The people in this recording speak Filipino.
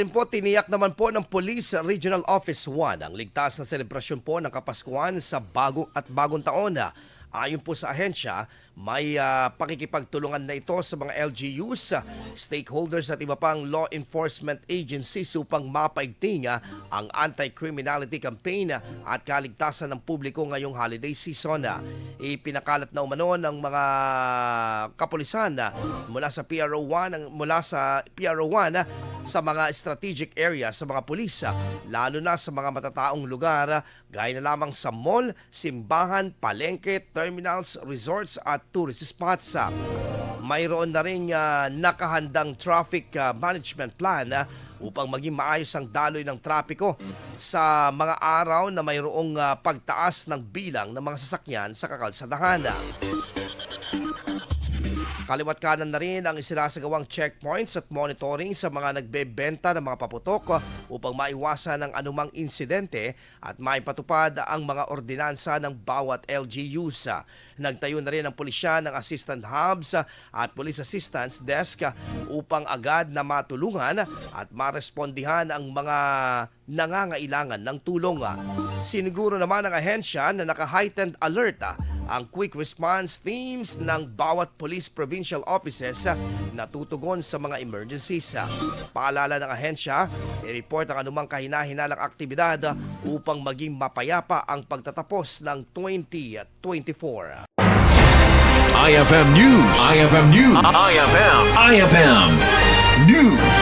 Po, tiniyak naman po ng Police Regional Office 1 ang ligtas na selebrasyon po ng Kapaskuhan sa bagong taon. Ayon po sa ahensya, may pakikipagtulungan na ito sa mga LGUs, stakeholders at iba pang law enforcement agencies upang mapaigting ang anti-criminality campaign at kaligtasan ng publiko ngayong holiday season. Ipinakalat na umano ng mga kapulisan mula sa PRO1 sa mga strategic area sa mga pulis, lalo na sa mga matataong lugar gaya na lamang sa mall, simbahan, palengke, terminals, resorts at tourist spots. Mayroon na rin nakahandang traffic management plan upang maging maayos ang daloy ng trapiko sa mga araw na mayroong pagtaas ng bilang ng mga sasakyan sa kakalsadahan. Kaliwat kanan na rin ang isinasagawang checkpoints at monitoring sa mga nagbebenta ng mga paputok upang maiwasan ang anumang insidente at maipatupad ang mga ordinansa ng bawat LGUs. Nagtayo na rin ang pulisya ng assistant hubs at police assistance desk upang agad na matulungan at marespondihan ang mga nangangailangan ng tulong. Siniguro naman ng ahensya na naka-heightened alert ang quick response teams ng bawat police provincial offices na tutugon sa mga emergencies. Paalala ng ahensya, i-report ang anumang kahina-hinalang aktibidad upang maging mapayapa ang pagtatapos ng 2024. IFM News. IFM News. IFM News.